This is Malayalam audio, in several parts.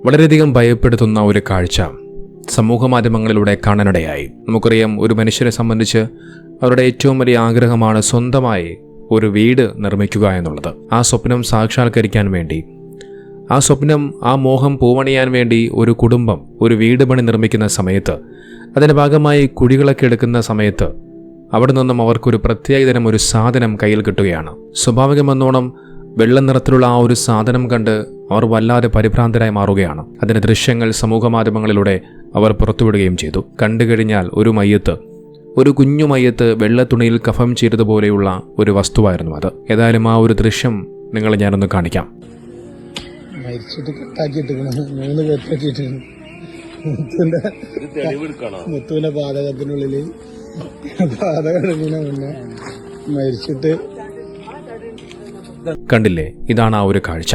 വളരെയധികം ഭയപ്പെടുത്തുന്ന ഒരു കാഴ്ച സമൂഹ മാധ്യമങ്ങളിലൂടെ കാണാനിടയായി. നമുക്കറിയാം, ഒരു മനുഷ്യനെ സംബന്ധിച്ച് അവരുടെ ഏറ്റവും വലിയ ആഗ്രഹമാണ് സ്വന്തമായി ഒരു വീട് നിർമ്മിക്കുക എന്നുള്ളത്. ആ സ്വപ്നം സാക്ഷാത്കരിക്കാൻ വേണ്ടി, ആ സ്വപ്നം, ആ മോഹം പൂവണിയാൻ വേണ്ടി ഒരു കുടുംബം ഒരു വീട് പണി നിർമ്മിക്കുന്ന സമയത്ത്, അതിൻ്റെ ഭാഗമായി കുഴികളൊക്കെ എടുക്കുന്ന സമയത്ത് അവിടെ നിന്നും അവർക്കൊരു പ്രത്യേകതരം ഒരു സാധനം കയ്യിൽ കിട്ടുകയാണ്. സ്വാഭാവികമെന്നോണം വെള്ള നിറത്തിലുള്ള ആ ഒരു സാധനം കണ്ട് അവർ വല്ലാതെ പരിഭ്രാന്തരായി മാറുകയാണ്. അതിൻ്റെ ദൃശ്യങ്ങൾ സമൂഹ മാധ്യമങ്ങളിലൂടെ അവർ പുറത്തുവിടുകയും ചെയ്തു. കണ്ടുകഴിഞ്ഞാൽ ഒരു മയ്യത്ത്, ഒരു കുഞ്ഞു മയ്യത്ത് വെള്ളത്തുണിയിൽ കഫം ചെയ്തതുപോലെയുള്ള ഒരു വസ്തുവായിരുന്നു അത്. ഏതായാലും ആ ഒരു ദൃശ്യം നിങ്ങളെ ഞാനൊന്ന് കാണിക്കാം. മുത്തുവിന്റെ പാതകത്തിനുള്ളിൽ മുന്നേ മരിച്ചിട്ട് കണ്ടില്ലേ? ഇതാണ് ആ ഒരു കാഴ്ച.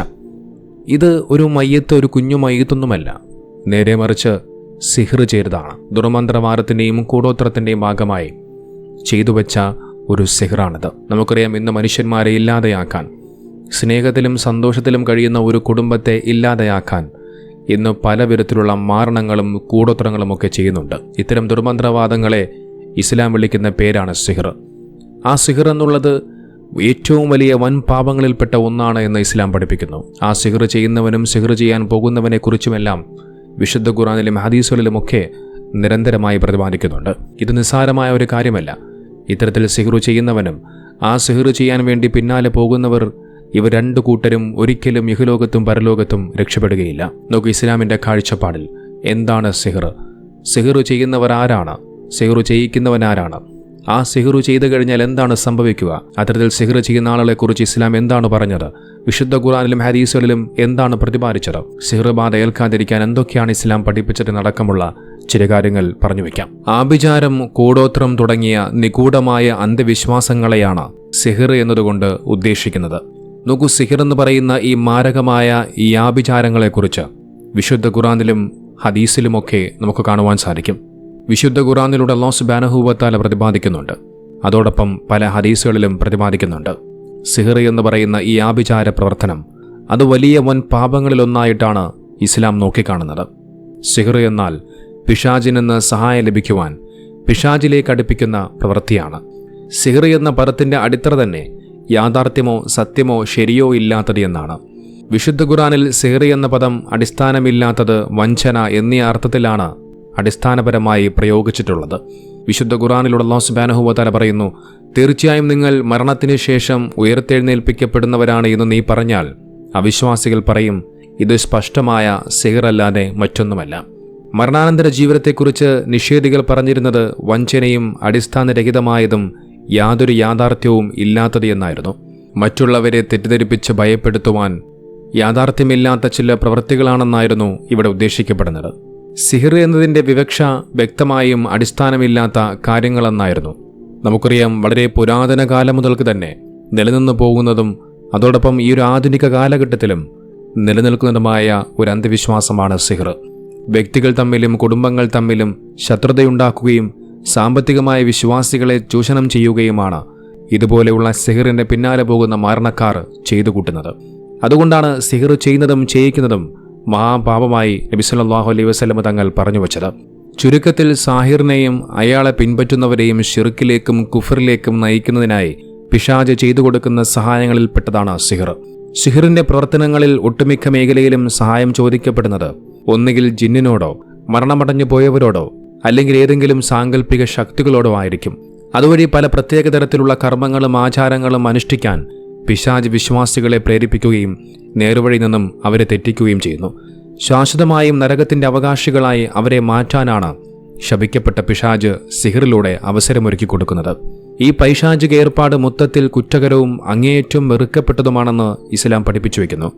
ഇത് ഒരു മയ്യത്ത്, ഒരു കുഞ്ഞു മയ്യത്തൊന്നുമല്ല, നേരെ മറിച്ച് സിഹ്ർ ചെയ്തതാണ്. ദുർമന്ത്രവാദത്തിൻ്റെയും കൂടോത്രത്തിൻ്റെയും ഭാഗമായി ചെയ്തു വെച്ച ഒരു സിഹ്റാണിത്. നമുക്കറിയാം, ഇന്ന് മനുഷ്യന്മാരെ ഇല്ലാതെയാക്കാൻ, സ്നേഹത്തിലും സന്തോഷത്തിലും കഴിയുന്ന ഒരു കുടുംബത്തെ ഇല്ലാതെയാക്കാൻ ഇന്ന് പല വിധത്തിലുള്ള മാരണങ്ങളും കൂടോത്രങ്ങളുമൊക്കെ ചെയ്യുന്നുണ്ട്. ഇത്തരം ദുർമന്ത്രവാദങ്ങളെ ഇസ്ലാം വിളിക്കുന്ന പേരാണ് സിഹ്ർ. ആ സിഹ്ർ എന്നുള്ളത് ഏറ്റവും വലിയ വൻ പാപങ്ങളിൽപ്പെട്ട ഒന്നാണ് എന്ന് ഇസ്ലാം പഠിപ്പിക്കുന്നു. ആ സിഹ്ർ ചെയ്യുന്നവനും സിഹ്ർ ചെയ്യാൻ പോകുന്നവനെ കുറിച്ചുമെല്ലാം വിശുദ്ധ ഖുർആനിലും ഹദീസുകളിലുമൊക്കെ നിരന്തരമായി പ്രതിപാദിക്കുന്നുണ്ട്. ഇത് നിസ്സാരമായ ഒരു കാര്യമല്ല. ഇത്തരത്തിൽ സിഹ്ർ ചെയ്യുന്നവനും ആ സിഹ്ർ ചെയ്യാൻ വേണ്ടി പിന്നാലെ പോകുന്നവർ, ഇവർ രണ്ടു കൂട്ടരും ഒരിക്കലും ഇഹലോകത്തും പരലോകത്തും രക്ഷപ്പെടുകയില്ല. നോക്കൂ, ഇസ്ലാമിൻ്റെ കാഴ്ചപ്പാടിൽ എന്താണ് സിഹ്ർ? സിഹ്ർ ചെയ്യുന്നവർ ആരാണ്? സിഹ്ർ ചെയ്യിക്കുന്നവൻ ആരാണ്? ആ സിഹ്ർ ചെയ്തു കഴിഞ്ഞാൽ എന്താണ് സംഭവിക്കുക? അത്തരത്തിൽ സിഹ്ർ ചെയ്യുന്ന ആളുകളെക്കുറിച്ച് ഇസ്ലാം എന്താണ് പറഞ്ഞത്? വിശുദ്ധ ഖുർആനിലും ഹദീസുകളിലും എന്താണ് പ്രതിപാദിച്ചത്? സിഹ്ർ ബാധ ഏൽക്കാതിരിക്കാൻ എന്തൊക്കെയാണ് ഇസ്ലാം പഠിപ്പിച്ചതെന്നടക്കമുള്ള ചില കാര്യങ്ങൾ പറഞ്ഞു വയ്ക്കാം. ആഭിചാരം, കൂടോത്രം തുടങ്ങിയ നിഗൂഢമായ അന്ധവിശ്വാസങ്ങളെയാണ് സിഹ്ർ എന്നതുകൊണ്ട് ഉദ്ദേശിക്കുന്നത്. നോക്കൂ, സിഹ്ർ എന്ന് പറയുന്ന ഈ മാരകമായ ഈ ആഭിചാരങ്ങളെക്കുറിച്ച് വിശുദ്ധ ഖുർആനിലും ഹദീസിലുമൊക്കെ നമുക്ക് കാണുവാൻ സാധിക്കും. വിശുദ്ധ ഖുർആനിലൂടെ അല്ലാഹു സുബ്ഹാനഹു വ തആല പ്രതിപാദിക്കുന്നുണ്ട്. അതോടൊപ്പം പല ഹദീസുകളിലും പ്രതിപാദിക്കുന്നുണ്ട്. സിഹ്ർ എന്ന് പറയുന്ന ഈ ആഭിചാര പ്രവർത്തനം അത് വലിയ വൻ പാപങ്ങളിലൊന്നായിട്ടാണ് ഇസ്ലാം നോക്കിക്കാണുന്നത്. സിഹ്ർ എന്നാൽ പിശാചിൽ നിന്ന് സഹായം ലഭിക്കുവാൻ പിശാചിലേക്ക് അടുപ്പിക്കുന്ന പ്രവൃത്തിയാണ്. സിഹ്ർ എന്ന പദത്തിൻ്റെ അടിത്തറ തന്നെ യാഥാർത്ഥ്യമോ സത്യമോ ശരിയോ ഇല്ലാത്തത് എന്നാണ്. വിശുദ്ധ ഖുർആനിൽ സിഹ്ർ എന്ന പദം അടിസ്ഥാനമില്ലാത്തത്, വഞ്ചന എന്നീ അർത്ഥത്തിലാണ് അടിസ്ഥാനപരമായി പ്രയോഗിച്ചിട്ടുള്ളത്. വിശുദ്ധ ഖുർആനിലൂടെ അല്ലാഹു സുബ്ഹാനഹു വ തആല പറയുന്നു, തീർച്ചയായും നിങ്ങൾ മരണത്തിന് ശേഷം ഉയർത്തെഴുന്നേൽപ്പിക്കപ്പെടുന്നവരാണ് എന്ന് നീ പറഞ്ഞാൽ അവിശ്വാസികൾ പറയും, ഇത് സ്പഷ്ടമായ സിഹ്ർ അല്ലാതെ മറ്റൊന്നുമല്ല. മരണാനന്തര ജീവിതത്തെക്കുറിച്ച് നിഷേധികൾ പറഞ്ഞിരുന്നത് വഞ്ചനയും അടിസ്ഥാനരഹിതമായതും യാതൊരു യാഥാർത്ഥ്യവും ഇല്ലാത്തത് എന്നായിരുന്നു. മറ്റുള്ളവരെ തെറ്റിദ്ധരിപ്പിച്ച് ഭയപ്പെടുത്തുവാൻ യാഥാർത്ഥ്യമില്ലാത്ത ചില പ്രവൃത്തികളാണെന്നായിരുന്നു ഇവിടെ ഉദ്ദേശിക്കപ്പെടുന്നത്. സിഹ്ർ എന്നതിൻ്റെ വിവക്ഷ വ്യക്തമായും അടിസ്ഥാനമില്ലാത്ത കാര്യങ്ങളെന്നായിരുന്നു. നമുക്കറിയാം, വളരെ പുരാതന കാലം മുതൽക്ക് തന്നെ നിലനിന്നു പോകുന്നതും അതോടൊപ്പം ഈ ഒരു ആധുനിക കാലഘട്ടത്തിലും നിലനിൽക്കുന്നതുമായ ഒരു അന്ധവിശ്വാസമാണ് സിഹ്ർ. വ്യക്തികൾ തമ്മിലും കുടുംബങ്ങൾ തമ്മിലും ശത്രുതയുണ്ടാക്കുകയും സാമ്പത്തികമായ വിശ്വാസികളെ ചൂഷണം ചെയ്യുകയുമാണ് ഇതുപോലെയുള്ള സിഹ്റിൻ്റെ പിന്നാലെ പോകുന്ന മാരണക്കാർ ചെയ്തു കൂട്ടുന്നത്. അതുകൊണ്ടാണ് സിഹ്ർ ചെയ്യുന്നതും ചെയ്യിക്കുന്നതും മഹാപാപമായി നബി സല്ലല്ലാഹു അലൈഹി വസല്ലം തങ്ങൾ പറഞ്ഞു വച്ചത്. ചുരുക്കത്തിൽ സാഹിറിനെയും അയാളെ പിൻപറ്റുന്നവരെയും ശിർക്കിലേക്കും കുഫറിലേക്കും നയിക്കുന്നതിനായി പിശാച് ചെയ്തു കൊടുക്കുന്ന സഹായങ്ങളിൽപ്പെട്ടതാണ് സിഹ്ർ. സിഹ്റിന്റെ പ്രവർത്തനങ്ങളിൽ ഒട്ടുമിക്ക മേഖലയിലും സഹായം ചോദിക്കപ്പെടുന്നത് ഒന്നുകിൽ ജിന്നിനോടോ മരണമടഞ്ഞു പോയവരോടോ അല്ലെങ്കിൽ ഏതെങ്കിലും സാങ്കല്പിക ശക്തികളോടോ ആയിരിക്കും. അതുവഴി പല പ്രത്യേക തരത്തിലുള്ള കർമ്മങ്ങളും ആചാരങ്ങളും അനുഷ്ഠിക്കാൻ പിശാച് വിശ്വാസികളെ പ്രേരിപ്പിക്കുകയും നേർവഴി നിന്നും അവരെ തെറ്റിക്കുകയും ചെയ്യുന്നു. ശാശ്വതമായും നരകത്തിന്റെ അവകാശികളായി അവരെ മാറ്റാനാണ് ശപിക്കപ്പെട്ട പിശാച് സിഹ്റിലൂടെ അവസരമൊരുക്കി കൊടുക്കുന്നത്. ഈ പൈശാചിക ഏർപ്പാട് മൊത്തത്തിൽ കുറ്റകരവും അങ്ങേയറ്റം വെറുക്കപ്പെട്ടതുമാണെന്ന് ഇസ്ലാം പഠിപ്പിച്ചു വയ്ക്കുന്നു.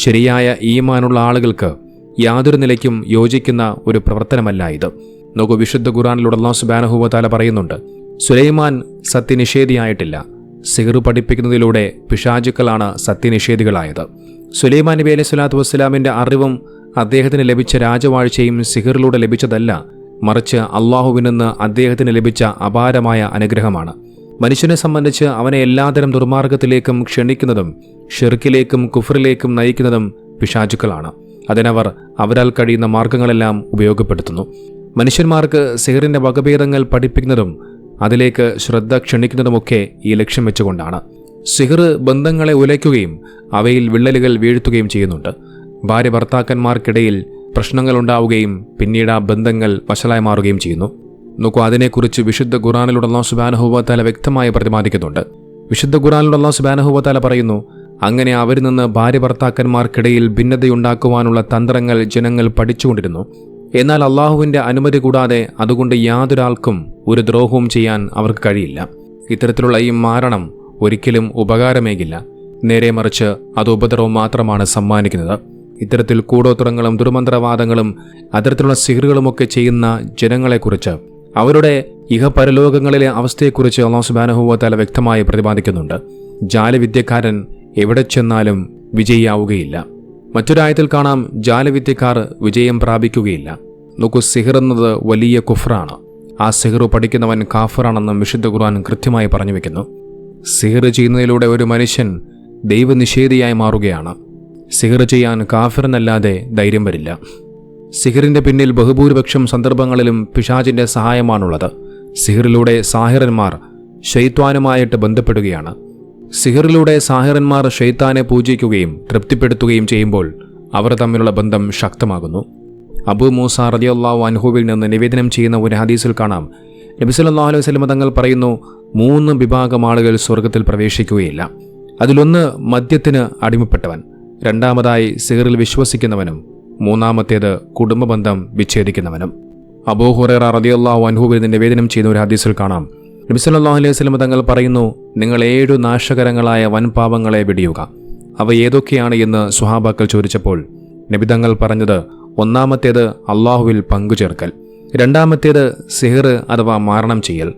ശരിയായ ഈമാനുള്ള ആളുകൾക്ക് യാതൊരു നിലയ്ക്കും യോജിക്കുന്ന ഒരു പ്രവർത്തനമല്ല ഇത്. നോക്കൂ, വിശുദ്ധ ഖുർആനിലൂടെ അല്ലാഹു സുബ്ഹാനഹു വ തആല പറയുന്നുണ്ട്, സുലൈമാൻ സത്യനിഷേധിയായിട്ടില്ല. സിഹ്ർ പഠിപ്പിക്കുന്നതിലൂടെ പിശാചുക്കളാണ് സത്യനിഷേധികളായത്. സുലൈമാൻ നബി അലൈഹി സ്വലാത്തു വസ്സലാമിൻ്റെ അറിവും അദ്ദേഹത്തിന് ലഭിച്ച രാജവാഴ്ചയും സിഹ്റിലൂടെ ലഭിച്ചതല്ല, മറിച്ച് അള്ളാഹുവിൽ നിന്ന് അദ്ദേഹത്തിന് ലഭിച്ച അപാരമായ അനുഗ്രഹമാണ്. മനുഷ്യനെ സംബന്ധിച്ച് അവനെ എല്ലാതരം ദുർമാർഗത്തിലേക്കും ക്ഷണിക്കുന്നതും ഷിർക്കിലേക്കും കുഫറിലേക്കും നയിക്കുന്നതും പിശാചുക്കളാണ്. അതിനവർ അവരാൽ കഴിയുന്ന മാർഗങ്ങളെല്ലാം ഉപയോഗപ്പെടുത്തുന്നു. മനുഷ്യന്മാർക്ക് സിഹറിന്റെ വകഭേദങ്ങൾ പഠിപ്പിക്കുന്നതും അതിലേക്ക് ശ്രദ്ധ ക്ഷണിക്കുന്നതുമൊക്കെ ഈ ലക്ഷ്യം വെച്ചുകൊണ്ടാണ്. സിഹർ ബന്ധങ്ങളെ ഉലയ്ക്കുകയും അവയിൽ വിള്ളലുകൾ വീഴ്ത്തുകയും ചെയ്യുന്നുണ്ട്. ഭാര്യ ഭർത്താക്കന്മാർക്കിടയിൽ പ്രശ്നങ്ങളുണ്ടാവുകയും പിന്നീട് ആ ബന്ധങ്ങൾ വഷളായി മാറുകയും ചെയ്യുന്നു. നോക്കൂ, അതിനെക്കുറിച്ച് വിശുദ്ധ ഖുർആനിലൂടെ അല്ലാഹു സുബ്ഹാനഹു വ തആല വ്യക്തമായി പ്രതിപാദിക്കുന്നുണ്ട്. വിശുദ്ധ ഖുർആനിലൂടെ അല്ലാഹു സുബ്ഹാനഹു വ തആല പറയുന്നു, അങ്ങനെ അവരിൽ നിന്ന് ഭാര്യ ഭർത്താക്കന്മാർക്കിടയിൽ ഭിന്നതയുണ്ടാക്കുവാനുള്ള തന്ത്രങ്ങൾ ജനങ്ങൾ പഠിച്ചുകൊണ്ടിരുന്നു. എന്നാൽ അള്ളാഹുവിൻ്റെ അനുമതി കൂടാതെ അതുകൊണ്ട് യാതൊരാൾക്കും ഒരു ദ്രോഹവും ചെയ്യാൻ അവർക്ക് കഴിയില്ല. ഇത്തരത്തിലുള്ള ഈ മാരണം ഒരിക്കലും ഉപകാരമേകില്ല. നേരെ മറിച്ച് അത് ഉപദ്രവം മാത്രമാണ് സമ്മാനിക്കുന്നത്. ഇത്തരത്തിൽ കൂടോത്രങ്ങളും ദുർമന്ത്രവാദങ്ങളും അത്തരത്തിലുള്ള സിഹറുകളുമൊക്കെ ചെയ്യുന്ന ജനങ്ങളെക്കുറിച്ച്, അവരുടെ ഇഹപരലോകങ്ങളിലെ അവസ്ഥയെക്കുറിച്ച് അല്ലാഹു സുബ്ഹാനഹു വ തആല വ്യക്തമായി പ്രതിപാദിക്കുന്നുണ്ട്. ജാലവിദ്യക്കാരൻ എവിടെ ചെന്നാലും വിജയിയാവുകയില്ല. മറ്റൊരായത്തിൽ കാണാം, ജാലവിദ്യക്കാർ വിജയം പ്രാപിക്കുകയില്ല. നോക്കൂ, സിഹർ എന്നത് വലിയ കുഫ്റാണ്. ആ സിഹർ പഠിക്കുന്നവൻ കാഫറാണെന്നും വിശുദ്ധ ഖുർആൻ കൃത്യമായി പറഞ്ഞു വെക്കുന്നു. സിഹർ ചെയ്യുന്നതിലൂടെ ഒരു മനുഷ്യൻ ദൈവനിഷേധിയായി മാറുകയാണ്. സിഹർ ചെയ്യാൻ കാഫിറിനല്ലാതെ ധൈര്യം വരില്ല. സിഹറിന്റെ പിന്നിൽ ബഹുഭൂരിപക്ഷം സന്ദർഭങ്ങളിലും പിശാചിന്റെ സഹായമാണുള്ളത്. സിഹറിലൂടെ സാഹിറന്മാർ ശൈത്വാനുമായിട്ട് ബന്ധപ്പെടുകയാണ്. സിഹറിലൂടെ സാഹിറന്മാർ ഷെയ്ത്താനെ പൂജിക്കുകയും തൃപ്തിപ്പെടുത്തുകയും ചെയ്യുമ്പോൾ അവർ തമ്മിലുള്ള ബന്ധം ശക്തമാകുന്നു. അബൂ മൂസ റളിയല്ലാഹു അൻഹുവിൽ നിന്ന് നിവേദനം ചെയ്യുന്ന ഒരു ഹദീസിൽ കാണാം, നബി സല്ലല്ലാഹു അലൈഹി വസല്ലം തങ്ങൾ പറയുന്നു, 3 വിഭാഗം ആളുകൾ സ്വർഗത്തിൽ പ്രവേശിക്കുകയില്ല. അതിലൊന്ന് മദ്യത്തിന് അടിമപ്പെട്ടവൻ, രണ്ടാമതായി സിഹറിൽ വിശ്വസിക്കുന്നവനും, മൂന്നാമത്തേത് കുടുംബബന്ധം വിച്ഛേദിക്കുന്നവനും. അബൂ ഹുറൈറ റളിയല്ലാഹു അൻഹുവിൽ നിന്ന് നിവേദനം ചെയ്യുന്ന ഒരു ഹദീസിൽ കാണാം, നബി സല്ലല്ലാഹു അലൈഹി വസല്ലം തങ്ങൾ പറയുന്നു, നിങ്ങൾ 7 നാശകരങ്ങളായ വൻപാപങ്ങളെ വെടിയുക. അവ ഏതൊക്കെയാണ് എന്ന് സ്വഹാബാക്കൾ ചോദിച്ചപ്പോൾ നബി തങ്ങൾ പറഞ്ഞത്, ഒന്നാമത്തേത് അള്ളാഹുവിൽ പങ്കുചേർക്കൽ, രണ്ടാമത്തേത് സിഹർ അഥവാ മാരണം ചെയ്യൽ,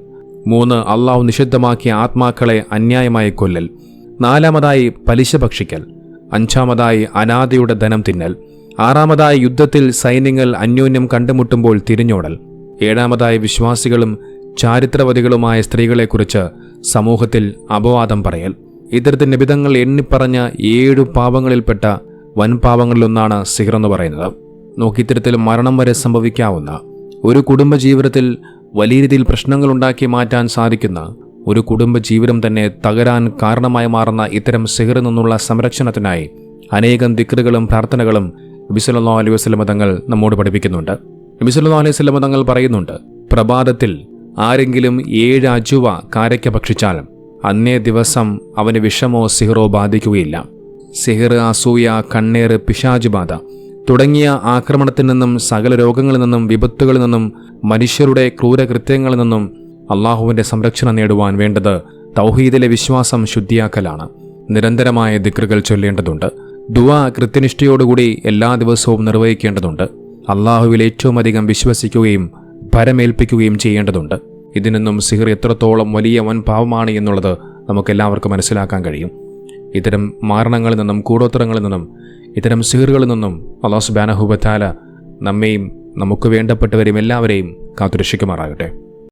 3 അള്ളാഹു നിഷിദ്ധമാക്കിയ ആത്മാക്കളെ അന്യായമായി കൊല്ലൽ, 4-മതായി പലിശ ഭക്ഷിക്കൽ, 5-മതായി അനാഥയുടെ ധനം തിന്നൽ, 6-മതായി യുദ്ധത്തിൽ സൈന്യങ്ങൾ അന്യോന്യം കണ്ടുമുട്ടുമ്പോൾ തിരിഞ്ഞോടൽ, 7-മതായി വിശ്വാസികളും ചാരിത്രവതികളുമായ സ്ത്രീകളെക്കുറിച്ച് സമൂഹത്തിൽ അപവാദം പറയൽ. ഇത്തരത്തിൽ നിബിധങ്ങൾ എണ്ണിപ്പറഞ്ഞ 7 പാപങ്ങളിൽപ്പെട്ട വൻപാപങ്ങളിലൊന്നാണ് സിഹർ എന്ന് പറയുന്നത്. ഇത്തരത്തിൽ മരണം വരെ സംഭവിക്കാവുന്ന, ഒരു കുടുംബജീവിതത്തിൽ വലിയ രീതിയിൽ പ്രശ്നങ്ങൾ ഉണ്ടാക്കി മാറ്റാൻ സാധിക്കുന്ന, ഒരു കുടുംബജീവിതം തന്നെ തകരാൻ കാരണമായി മാറുന്ന ഇത്തരം സിഹറിൽ നിന്നുള്ള സംരക്ഷണത്തിനായി അനേകം ദിക്റുകളും പ്രാർത്ഥനകളും നബി സല്ലല്ലാഹു അലൈഹി വസല്ലം തങ്ങൾ നമ്മോട് പഠിപ്പിക്കുന്നുണ്ട്. നബി സല്ലല്ലാഹു അലൈഹി വസല്ലം തങ്ങൾ പറയുന്നുണ്ട്, പ്രഭാതത്തിൽ ആരെങ്കിലും 7 അജുവ കാരയ്ക്ക ഭക്ഷിച്ചാൽ അന്നേ ദിവസം അവന് വിഷമോ സിഹറോ ബാധിക്കുകയില്ല. സിഹർ, അസൂയ, കണ്ണേറ്, പിശാച് ബാധ തുടങ്ങിയ ആക്രമണത്തിൽ നിന്നും, സകല രോഗങ്ങളിൽ നിന്നും, വിപത്തുകളിൽ നിന്നും, മനുഷ്യരുടെ ക്രൂരകൃത്യങ്ങളിൽ നിന്നും അള്ളാഹുവിൻ്റെ സംരക്ഷണം നേടുവാൻ വേണ്ടത് തൗഹീദിലെ വിശ്വാസം ശുദ്ധിയാക്കലാണ്. നിരന്തരമായ ദിക്റുകൾ ചൊല്ലേണ്ടതുണ്ട്. ദുആ കൃത്യനിഷ്ഠയോടുകൂടി എല്ലാ ദിവസവും നിർവഹിക്കേണ്ടതുണ്ട്. അള്ളാഹുവിൽ ഏറ്റവും അധികം വിശ്വസിക്കുകയും ഭരമേൽപ്പിക്കുകയും ചെയ്യേണ്ടതുണ്ട്. ഇതിനൊന്നും സിഹർ എത്രത്തോളം വലിയ വൻ പാവമാണ് എന്നുള്ളത് നമുക്കെല്ലാവർക്കും മനസ്സിലാക്കാൻ കഴിയും. ഇത്തരം മാരണങ്ങളിൽ നിന്നും, കൂടോത്രങ്ങളിൽ നിന്നും, ഇത്തരം സിഹറുകളിൽ നിന്നും അല്ലാഹു സുബ്ഹാനഹു വ തആല നമ്മെയും നമുക്ക് വേണ്ടപ്പെട്ടവരെയും എല്ലാവരെയും കാത്തുരക്ഷിക്കുമാറാകട്ടെ.